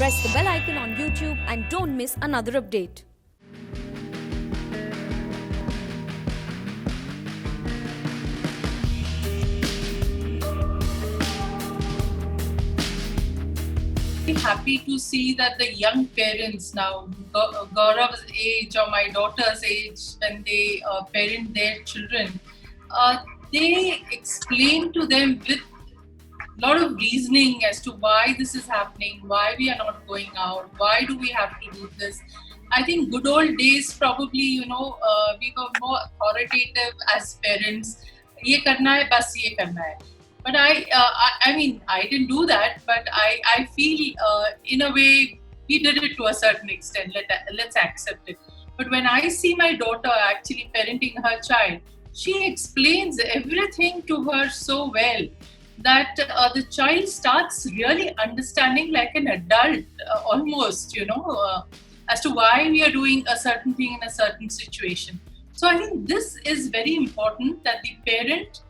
Press the bell icon on YouTube and don't miss another update. Happy to see that the young parents now, Gaurav's age or my daughter's age, when they parent their children, they explain to them with a lot of reasoning as to why this is happening, why we are not going out, why do we have to do this. I think good old days probably, we were more authoritative as parents. ये करना है, बस ये करना है. But I mean, I didn't do that, but I feel in a way we did it to a certain extent. Let's accept it. But when I see my daughter actually parenting her child, she explains everything to her so well that the child starts really understanding like an adult almost, as to why we are doing a certain thing in a certain situation. So I think this is very important, that the parent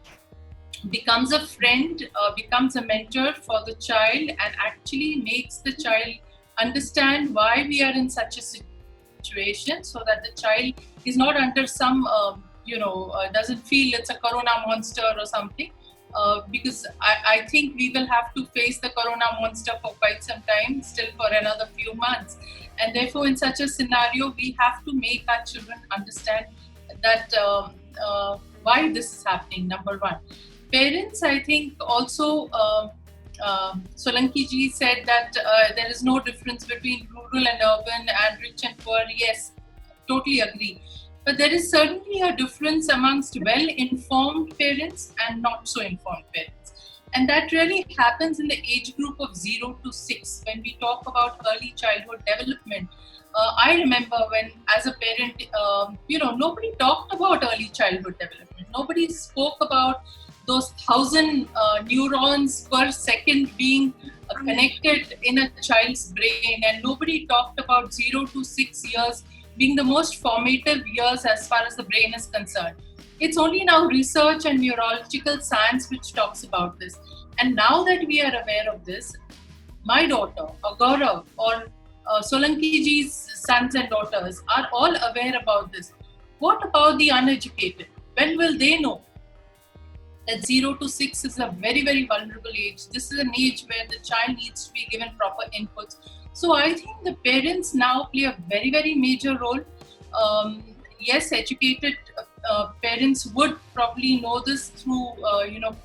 becomes a friend, becomes a mentor for the child, and actually makes the child understand why we are in such a situation, so that the child is not under some, doesn't feel it's a corona monster or something. Because I think we will have to face the corona monster for quite some time, still for another few months. And therefore, in such a scenario, we have to make our children understand that why this is happening, number one. Parents, I think also, Solanki ji said that there is no difference between rural and urban and rich and poor. Yes, totally agree. But there is certainly a difference amongst well-informed parents and not so informed parents. And that really happens in the age group of 0 to 6. When we talk about early childhood development, I remember when, as a parent, nobody talked about early childhood development. Nobody spoke about those 1,000 neurons per second being connected in a child's brain, and nobody talked about 0 to 6 years being the most formative years as far as the brain is concerned. It's only now research and neurological science which talks about this. And now that we are aware of this, my daughter, or Gaurav, or Solanki ji's sons and daughters are all aware about this. What about the uneducated? When will they know that 0 to 6 is a very, very vulnerable age? This is an age where the child needs to be given proper inputs. So I think the parents now play a very, very major role. Yes, educated parents would probably know this through,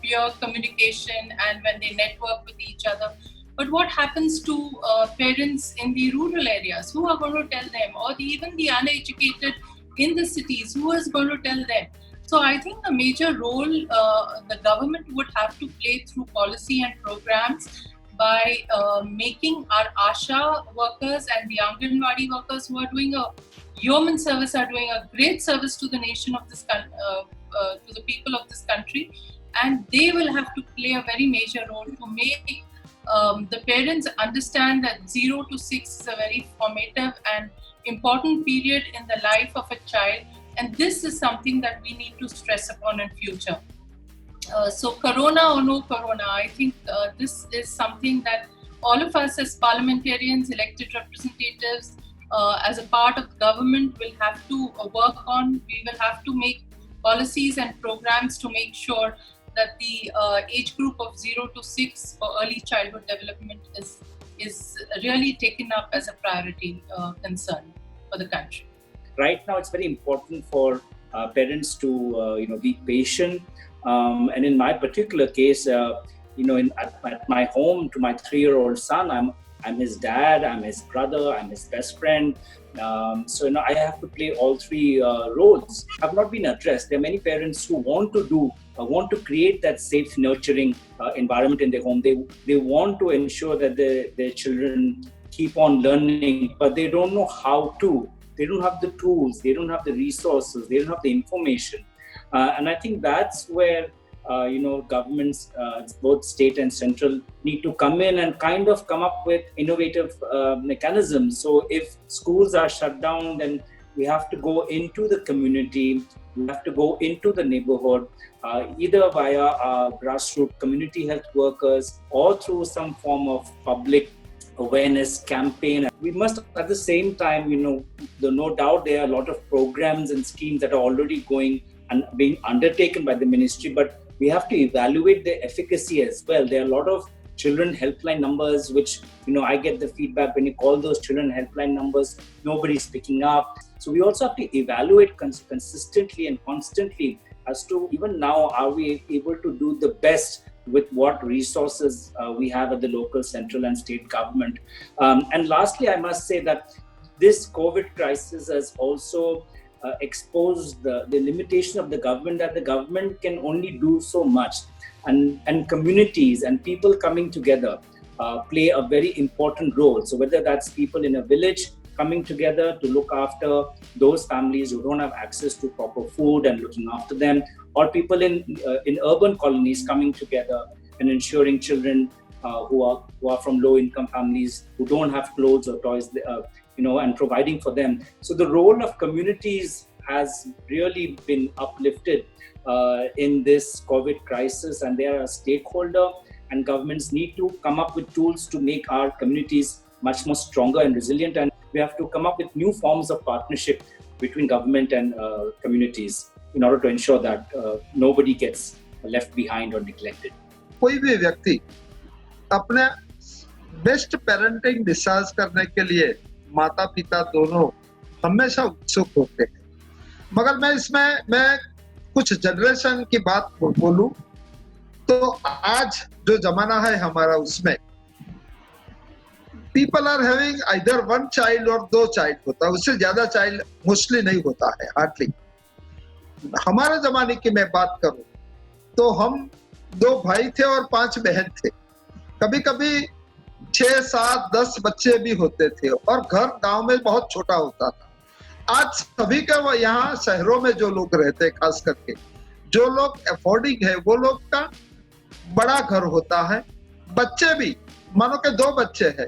peer communication and when they network with each other. But what happens to parents in the rural areas? Who are going to tell them? Or even the uneducated in the cities, who is going to tell them? So I think the major role the government would have to play through policy and programs by making our ASHA workers and the Anganwadi workers who are doing a yeoman service, are doing a great service to the nation of this to the people of this country, and they will have to play a very major role to make the parents understand that 0 to 6 is a very formative and important period in the life of a child, and this is something that we need to stress upon in future. So corona or no corona, I think this is something that all of us as parliamentarians, elected representatives, as a part of the government will have to work on. We will have to make policies and programs to make sure that the age group of 0 to 6 for early childhood development is really taken up as a priority concern for the country. Right now, it's very important for parents to be patient. And in my particular case, at my home, to my 3-year-old son, I'm his dad, I'm his brother, I'm his best friend. I have to play all three roles. Have not been addressed. There are many parents who want to create that safe, nurturing environment in their home. They want to ensure that their children keep on learning, but they don't know how to. They don't have the tools, they don't have the resources, they don't have the information. And I think that's where governments, both state and central, need to come in and kind of come up with innovative mechanisms. So if schools are shut down, then we have to go into the community, we have to go into the neighborhood, either via grassroots community health workers or through some form of public awareness campaign. We must at the same time, no doubt there are a lot of programs and schemes that are already going and being undertaken by the ministry, but we have to evaluate their efficacy as well. There are a lot of children helpline numbers, which, I get the feedback when you call those children helpline numbers, nobody's picking up. So we also have to evaluate consistently and constantly as to even now, are we able to do the best with what resources we have at the local, central and state government. And lastly, I must say that this COVID crisis has also exposed the limitation of the government, that the government can only do so much. And communities and people coming together play a very important role. So whether that's people in a village coming together to look after those families who don't have access to proper food and looking after them, or people in urban colonies coming together and ensuring children who are from low-income families who don't have clothes or toys, and providing for them. So the role of communities has really been uplifted in this COVID crisis, and they are a stakeholder, and governments need to come up with tools to make our communities much more stronger and resilient, and we have to come up with new forms of partnership between government and communities in order to ensure that nobody gets left behind or neglected. कोई भी व्यक्ति अपने best parenting discharge करने के लिए माता पिता दोनों हमेशा उत्सुक होते हैं, मगर मैं कुछ जनरेशन की बात बोलूं तो आज जो जमाना है हमारा, उसमें people are having either one child और 2 चाइल्ड होता है, उससे ज्यादा चाइल्ड मोस्टली नहीं होता है, हार्डली। हमारे जमाने की मैं बात करूं तो हम 2 भाई थे और 5 बहन थे, कभी कभी 6, 7, 10 बच्चे भी होते थे, और घर गांव में बहुत छोटा होता था। आज सभी का वो यहाँ शहरों में जो लोग रहते हैं, खास करके जो लोग अफोर्डिंग है, वो लोग का बड़ा घर होता है। बच्चे भी मानो के 2 बच्चे हैं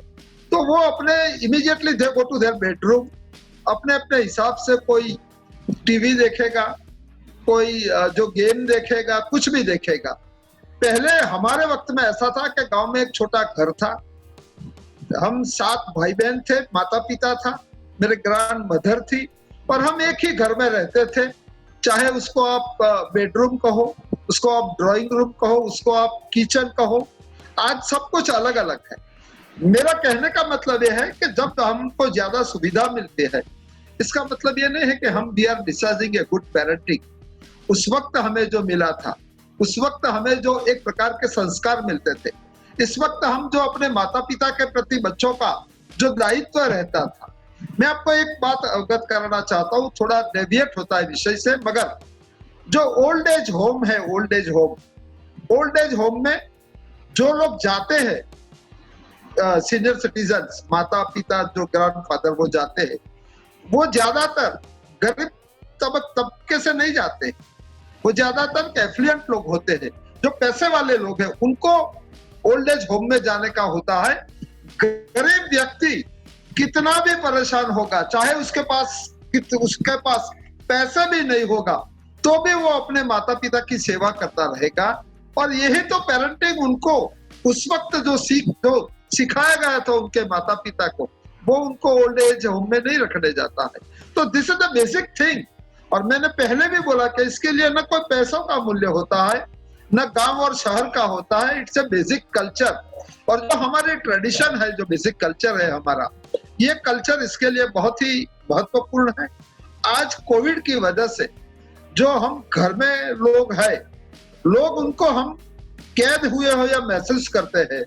तो वो अपने immediately they go to their bedroom, अपने अपने हिसाब से कोई टीवी देखेगा, कोई जो गेम देखेगा, कुछ भी देखेगा। पहले हमारे वक्त में ऐसा था कि गांव में एक छोटा घर था, हम 7 भाई बहन थे, माता पिता था, मेरे ग्रैंड मदर थी, और हम एक ही घर में रहते थे। चाहे उसको आप बेडरूम कहो, उसको आप ड्राइंग रूम कहो, उसको आप किचन कहो, आज सब कुछ अलग अलग है। मेरा कहने का मतलब यह है कि जब हमको ज्यादा सुविधा मिलती है, इसका मतलब ये नहीं है कि हम we are discharging a good parenting. उस वक्त हमें जो मिला था, उस वक्त हमें जो एक प्रकार के संस्कार मिलते थे, इस वक्त हम जो अपने माता पिता के प्रति बच्चों का जो दायित्व रहता था। मैं आपको एक बात अवगत कराना चाहता हूँ, थोड़ा डेविएट होता है विषय से, मगर जो ओल्ड एज होम है, ओल्ड एज होम में जो लोग जाते हैं, सीनियर सिटीजन्स, माता पिता जो ग्रैंडफादर वो जाते हैं, वो ज्यादातर गरीब तबके से नहीं जाते, वो ज्यादातर एफ्लुएंट लोग होते हैं, जो पैसे वाले लोग हैं, उनको ओल्ड एज होम में जाने का होता है। गरीब व्यक्ति कितना भी परेशान होगा, चाहे उसके पास पैसा भी नहीं होगा, तो भी वो अपने माता पिता की सेवा करता रहेगा। और यही तो पेरेंटिंग उनको उस वक्त जो सिखाया गया था उनके माता पिता को, वो उनको ओल्ड एज होम में नहीं रखने जाता है। तो this is the basic thing. और मैंने पहले भी बोला कि इसके लिए न कोई पैसों का मूल्य होता है, न गांव और शहर का होता है, इट्स ए बेसिक कल्चर। और जो हमारे ट्रेडिशन है, जो बेसिक कल्चर है हमारा, ये कल्चर इसके लिए बहुत ही महत्वपूर्ण है। आज कोविड की वजह से जो हम घर में लोग हैं, लोग उनको हम कैद हुए हो या महसूस करते हैं,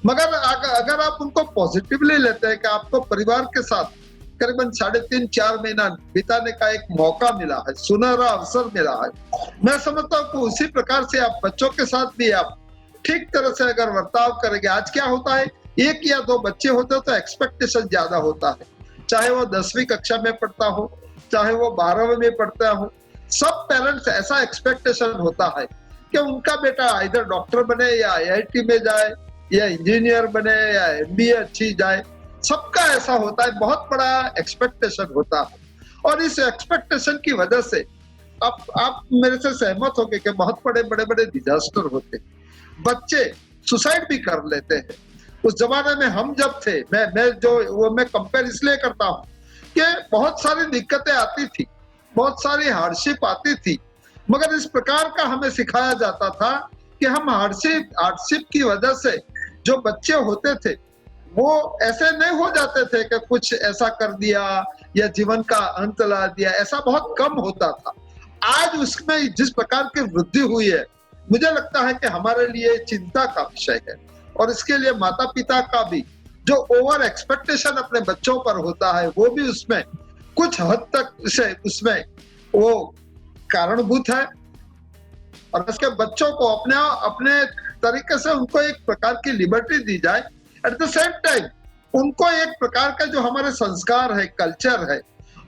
मगर अगर आप उनको पॉजिटिवली लेते हैं कि आपको परिवार के साथ करीबन 3.5-4 महीना बिताने का एक मौका मिला है, सुनहरा अवसर मिला है, मैं समझता हूँ कि उसी प्रकार से आप बच्चों के साथ भी आप ठीक तरह से अगर बर्ताव करेंगे। आज क्या होता है, 1 या 2 बच्चे होते हो तो एक्सपेक्टेशन ज्यादा होता है, चाहे वो 10वीं कक्षा में पढ़ता हो, चाहे वो 12वीं में पढ़ता हो, सब पेरेंट्स ऐसा एक्सपेक्टेशन होता है कि उनका बेटा इधर डॉक्टर बने या IIT में जाए या इंजीनियर बने या MBA अच्छी जाए। सबका ऐसा होता है, बहुत बड़ा एक्सपेक्टेशन होता है। और इस एक्सपेक्टेशन की वजह से आप मेरे से सहमत होंगे कि बहुत बड़े डिजास्टर होते हैं। बच्चे सुसाइड भी कर लेते हैं। उस जमाने में हम जब थे, मैं कंपेयर इसलिए करता हूँ कि बहुत सारी दिक्कतें आती थी, बहुत सारी हार्डशिप आती थी, मगर इस प्रकार का हमें सिखाया जाता था कि हम हार्डशिप की वजह से जो बच्चे होते थे वो ऐसे नहीं हो जाते थे कि कुछ ऐसा कर दिया या जीवन का अंत ला दिया, ऐसा बहुत कम होता था। आज उसमें जिस प्रकार की वृद्धि हुई है, मुझे लगता है कि हमारे लिए चिंता का विषय है, और इसके लिए माता पिता का भी जो ओवर एक्सपेक्टेशन अपने बच्चों पर होता है वो भी उसमें कुछ हद तक उसमें वो कारणभूत है। और उसके बच्चों को अपने तरीके से उनको एक प्रकार की लिबर्टी दी जाए, एट द सेम टाइम उनको एक प्रकार का जो हमारे संस्कार है, कल्चर है,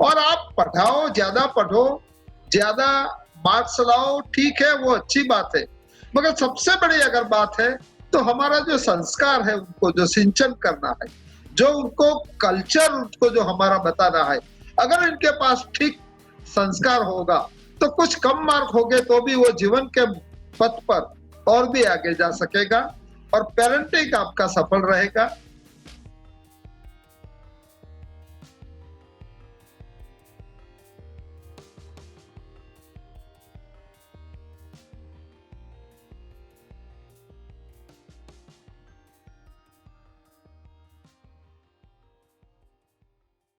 और आप पढ़ाओ, ज्यादा मार्क्स लाओ, ठीक है, वो अच्छी बात है, मगर सबसे बड़ी अगर बात है तो हमारा जो संस्कार है, उनको जो सिंचन करना है, जो उनको कल्चर उनको जो हमारा बताना है, अगर इनके पास ठीक संस्कार होगा तो कुछ कम मार्क होंगे तो भी वो जीवन के पथ पर और भी आगे जा सकेगा और पेरेंटिंग आपका सफल रहेगा।